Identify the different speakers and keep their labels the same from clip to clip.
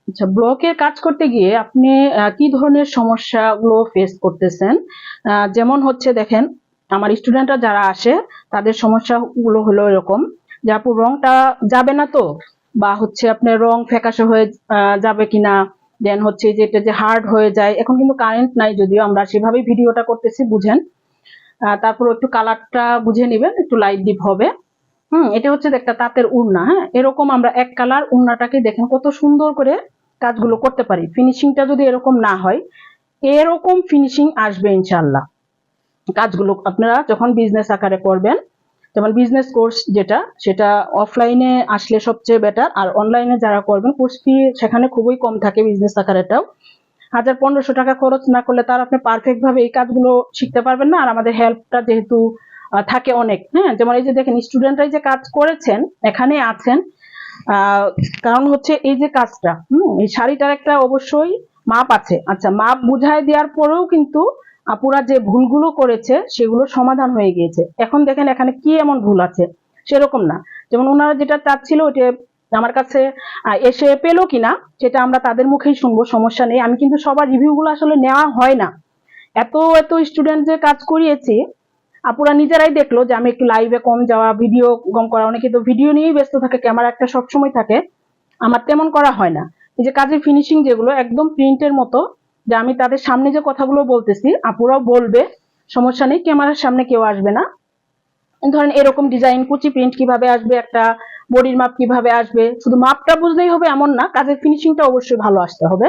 Speaker 1: আচ্ছা, ব্লকের কাজ করতে গিয়ে আপনি কি ধরনের সমস্যাগুলো ফেস করতেছেন? যেমন হচ্ছে দেখেন, আমার স্টুডেন্টরা যারা আসে তাদের সমস্যাগুলো হলো এরকম যে আপু রংটা যাবে না তো, বা হচ্ছে আপনার রং ফ্যাকাশে হয়ে যাবে কিনা, দেন হচ্ছে যে এটা যে হার্ড হয়ে যায়। এখন কিন্তু কারেন্ট নাই, যদিও আমরা সেভাবেই ভিডিওটা করতেছি, বুঝেন। তারপর একটু কালারটা বুঝে নেবেন, একটু লাইট ডিপ হবে। এটা হচ্ছে একটা তাঁতের উড়না। হ্যাঁ, এরকম আমরা এক কালার উড়নাটাকে দেখেন কত সুন্দর করে কাজগুলো করতে পারি। ফিনিশিংটা যদি এরকম না হয়, এরকম ফিনিশিং আসবে ইনশাল্লাহ। কাজগুলো আপনারা যখন বিজনেস আকারে করবেন, যেমন বিজনেস কোর্স যেটা, সেটা অফলাইনে আসলে সবচেয়ে বেটার। আর অনলাইনে যারা করবেন, কোর্স ফি সেখানে খুবই কম থাকে বিজনেস আকারেটাও। 1000-1500 টাকা খরচ না করলে তার আপনি পারফেক্ট ভাবে এই কাজগুলো শিখতে পারবেন না। আর আমাদের হেল্পটা যেহেতু থাকে অনেক, হ্যাঁ, যেমন এই যে দেখেন স্টুডেন্টরা যে কাজ করেছেন এখানে আছেন, কারণ হচ্ছে এই যে কাজটা, এই শাড়িটার একটা অবশ্যই মাপ আছে। আচ্ছা, মাপ বুঝাই দেওয়ার পরেও কিন্তু আপুরা যে ভুলগুলো করেছে সেগুলো সমাধান হয়ে গিয়েছে। এখন দেখেন এখানে কি এমন ভুল আছে, সেরকম না। যেমন ওনারা যেটা চাচ্ছিল ওটা আমার কাছে এসে পেলো কিনা সেটা আমরা তাদের মুখেই শুনবো, সমস্যা নেই। আমি কিন্তু সবার রিভিউগুলো আসলে নেওয়া হয় না। এত এত স্টুডেন্ট যে কাজ করিয়েছি, আপুরা নিজেরাই দেখলো যে আমি একটু লাইভে কম যাওয়া, ভিডিও কম করা, অনেকে তো ভিডিও নিয়েই ব্যস্ত থাকে, ক্যামেরা একটা সবসময় থাকে, আমার তেমন করা হয় না। এই যে কাজের ফিনিশিং যেগুলো একদম প্রিন্টের মতো, যে আমি তাদের সামনে যে কথাগুলো বলতেছি আপুরাও বলবে, সমস্যা নেই, ক্যামেরার সামনে কেউ আসবে না। ধরেন এরকম ডিজাইন কুচি প্রিন্ট কিভাবে আসবে, একটা বডির মাপ কিভাবে আসবে, শুধু মাপটা বুঝলেই হবে এমন না, কাজের ফিনিশিংটা অবশ্যই ভালো আসতে হবে।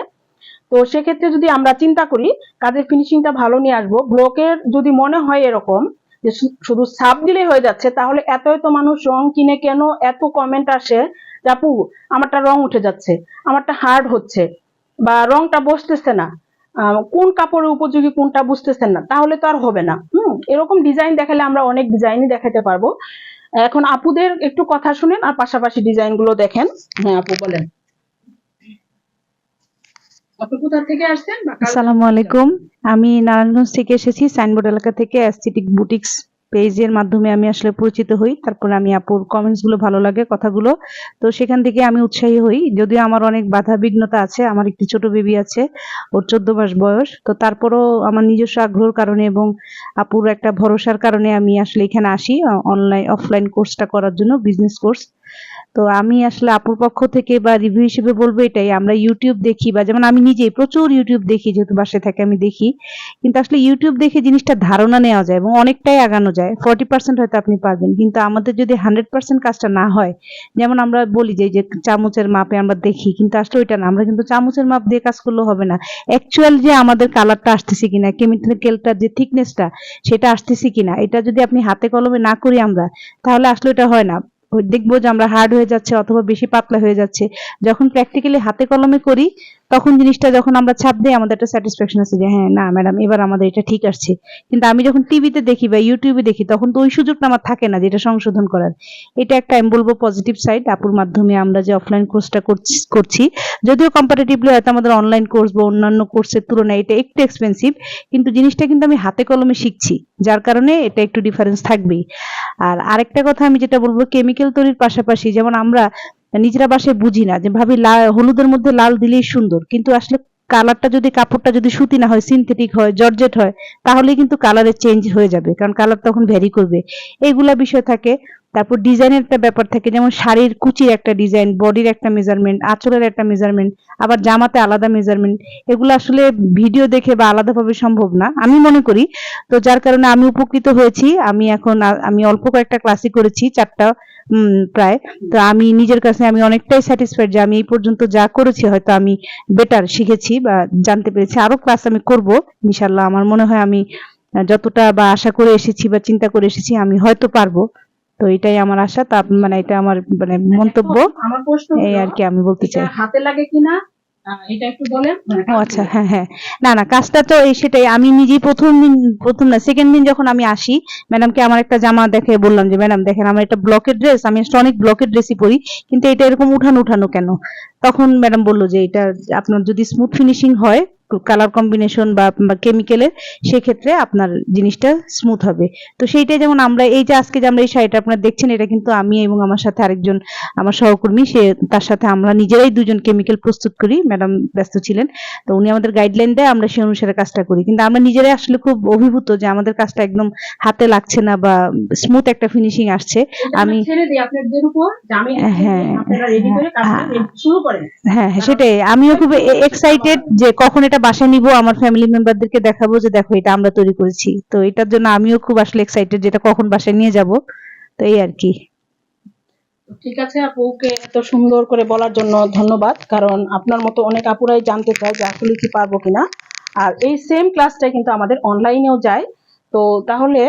Speaker 1: তো সেক্ষেত্রে যদি আমরা চিন্তা করি কাজের ফিনিশিংটা ভালো নিয়ে আসবো, ব্লকের যদি মনে হয় এরকম যে শুধু ছাপ দিলেই হয়ে যাচ্ছে, তাহলে এত এত মানুষ রং কিনে কেন এত কমেন্ট আসে যে আপু আমারটা রং উঠে যাচ্ছে, আমারটা হার্ড হচ্ছে, বা রংটা বসতেছে না, কোন কাপড়ের উপযোগী কোনটা বুঝতেছেন না, তাহলে তো আর হবে না। এরকম ডিজাইন দেখালে আমরা অনেক ডিজাইনই দেখাতে পারবো। এখন আপুদের একটু কথা শুনেন আর পাশাপাশি ডিজাইন গুলো দেখেন। হ্যাঁ আপু বলেন, আপনি কোথা থেকে আসছেন?
Speaker 2: আসসালামু আলাইকুম। আমি নারায়ণগঞ্জ থেকে এসেছি। সাইনবোর্ড এলাকা থেকে অ্যাস্থেটিক বুটিক্স পেজের মাধ্যমে আমি আসলে পরিচিত হই। তারপরে আমি আপুর কমেন্টস গুলো ভালো লাগে, কথাগুলো, তো সেখান থেকে আমি উৎসাহী হই। যদিও আমার অনেক বাধা বিঘ্নতা আছে, আমার একটি ছোট বেবি আছে, ওর 14 মাস বয়স। তো তারপরও আমার নিজস্ব আগ্রহের কারণে এবং আপুর একটা ভরসার কারণে আমি আসলে এখানে আসি অনলাইন অফলাইন কোর্সটা করার জন্য, বিজনেস কোর্স। তো আমি আসলে আপুর পক্ষ থেকে বা রিভিউ হিসেবে বলবো এটাই, আমরা ইউটিউব দেখি, বা যেমন আমি নিজেই প্রচুর ইউটিউব দেখি, যেহেতু বাসায় থাকে আমি দেখি, কিন্তু আসলে ইউটিউব দেখে জিনিসটা ধারণা নেওয়া যায় এবং অনেকটাই আগানো যায়। 40% হয়তো আপনি পারবেন, কিন্তু আমাদের যদি 100% কাজটা না হয়, যেমন আমরা বলি যে যে চামচের মাপে আমরা দেখি, কিন্তু আসলে ওইটা না, আমরা কিন্তু চামচের মাপ দিয়ে কাজ করলেও হবে না। অ্যাকচুয়াল যে আমাদের কালারটা আসতেছে কিনা, কেমিক্যালটার যে থিকনেসটা সেটা আসতেছে কিনা, এটা যদি আপনি হাতে কলমে না করি আমরা, তাহলে আসলে এটা হয় না। দেখবো যে আমরা হার্ড হয়ে যাচ্ছে অথবা বেশি পাতলা হয়ে যাচ্ছে। যখন প্র্যাকটিক্যালি হাতে কলমে করি, তখন জিনিসটা যখন আমরা ছাপ দিই, আমাদের একটা স্যাটিসফ্যাকশন আছে যে হ্যাঁ না ম্যাডাম এবার আমাদের এটা ঠিক আসছে। কিন্তু আমি যখন টিভিতে দেখি বা ইউটিউবে দেখি, তখন তো ওই সুযোগটা আমার থাকে না যেটা সংশোধন করার। এটা একটা আমি বলবো পজিটিভ সাইড আপুর মাধ্যমে আমরা যে অফলাইন কোর্সটা করছি। যদিও কম্পারেটিভলি হয়তো আমাদের অনলাইন কোর্স বা অন্যান্য কোর্সের তুলনায় এটা একটু এক্সপেন্সিভ, কিন্তু জিনিসটা কিন্তু আমি হাতে কলমে শিখছি, যার কারণে এটা একটু ডিফারেন্স থাকবেই। আর আরেকটা কথা আমি যেটা বলবো, কেমিক্যাল তৈরির পাশাপাশি যেমন আমরা নিজেরা বাসায় বুঝি না যে ভাবি হলুদের মধ্যে লাল দিলেই সুন্দর, কিন্তু আসলে কালারটা যদি, কাপড়টা যদি সুতি না হয়, সিনথেটিক হয়, জর্জেট হয়, তাহলে কিন্তু কালারের চেঞ্জ হয়ে যাবে, কারণ কালার তখন ভ্যারি করবে। এইগুলা বিষয় থাকে। তারপর ডিজাইনের একটা ব্যাপার থাকে, যেমন শাড়ির কুচির একটা ডিজাইন, বডির একটা মেজারমেন্ট, আঁচলের একটা মেজারমেন্ট, আবার জামাতে আলাদা মেজারমেন্ট। এগুলো আসলে ভিডিও দেখে বা আলাদাভাবে সম্ভব না আমি মনে করি। তো যার কারণে আমি উপকৃত হয়েছি। আমি এখন আমি অল্প কয়েকটা ক্লাসই করেছি, 4টা প্রায়। তো আমি নিজের কাছে আমি অনেকটাই স্যাটিসফাইড যে আমি এই পর্যন্ত যা করেছি হয়তো আমি বেটার শিখেছি বা জানতে পেরেছি। আরো ক্লাস আমি করব ইনশাল্লাহ। আমার মনে হয় আমি যতটা বা আশা করে এসেছি বা চিন্তা করে এসেছি আমি হয়তো পারবো। তো এটাই আমার আশা, তা মানে এটা আমার মানে মন্তব্য,
Speaker 1: আমার প্রশ্ন
Speaker 2: এই আর কি আমি বলতে চাই।
Speaker 1: হাতে লাগে কিনা এটা একটু বলেন।
Speaker 2: ও আচ্ছা, হ্যাঁ হ্যাঁ, না না, কাজটা তো এই সেটাই। আমি নিজেই প্রথম না সেকেন্ড দিন যখন আমি আসি, ম্যাডামকে আমার একটা জামা দেখে বললাম যে ম্যাডাম দেখেন আমার এটা ব্লকের ড্রেস, আমি আসলে অনেক ব্লকের ড্রেসই পরি, কিন্তু এটা এরকম উঠানো উঠানো কেন? তখন ম্যাডাম বললো যে এটা আপনার যদি স্মুথ ফিনিশিং হয় কালার কম্বিনেশন বা কেমিক্যালের, সেক্ষেত্রে আপনার জিনিসটা স্মুথ হবে। তো সেইটাই, যেমন আমরা এই যে আজকে যে আমরা এই শাড়িটা আপনারা দেখছেন, এটা কিন্তু আমি এবং আমার সাথে আরেকজন আমার সহকর্মী, তার সাথে আমরা নিজেরাই দুজন কেমিক্যাল প্রস্তুত করি। ম্যাডাম ব্যস্ত ছিলেন, তো উনি আমাদের গাইডলাইন দেয়, আমরা সেই অনুসারে কাজটা করি। কিন্তু আমরা নিজেরাই আসলে খুব অভিভূত যে আমাদের কাজটা একদম হাতে লাগছে না বা স্মুথ একটা ফিনিশিং আসছে। আমি
Speaker 1: ছেড়ে দিই আপনাদের উপর, যে আমি
Speaker 2: হ্যাঁ
Speaker 1: আপনারা রেডি করে কাজটা শুরু করেন।
Speaker 2: হ্যাঁ, সেটাই, আমিও খুব এক্সাইটেড যে কখন এটা বাসায় নিব, আমার ফ্যামিলি মেম্বারদেরকে দেখাবো যে দেখো এটা আমরা তৈরি করেছি। তো এটার জন্য আমিও খুব আসলে এক্সাইটেড যেটা কখন বাসায় নিয়ে যাব। তো এই আর কি।
Speaker 1: ঠিক আছে, আপুকে এত সুন্দর করে বলার জন্য ধন্যবাদ, কারণ আপনার মতো অনেক আপুরাই জানতে চায় যে আসলে কি পারবো কিনা। আর এই সেম ক্লাসটাই কিন্তু আমাদের অনলাইনেও যায়। তো তাহলে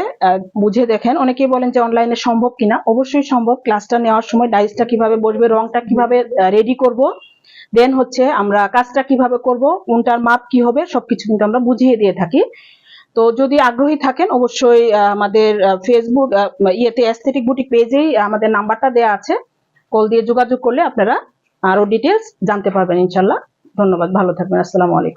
Speaker 1: বুঝে দেখেন, অনেকেই বলেন যে অনলাইনে সম্ভব কিনা। অবশ্যই সম্ভব। ক্লাসটা নেওয়ার সময় ডাইসটা কিভাবে বসবে, রংটা কিভাবে রেডি করব, দেন হচ্ছে আমরা কাজটা কিভাবে করব, কোনটার মাপ কি হবে, সবকিছু কিন্তু আমরা বুঝিয়ে দিয়ে থাকি। তো যদি আগ্রহী থাকেন, অবশ্যই আমাদের ফেসবুক ইয়েতে অ্যাস্থেটিক বুটিক পেজেই আমাদের নাম্বারটা দেওয়া আছে, কল দিয়ে যোগাযোগ করলে আপনারা আরো ডিটেলস জানতে পারবেন ইনশাল্লাহ। ধন্যবাদ, ভালো থাকবেন, আসসালামু আলাইকুম।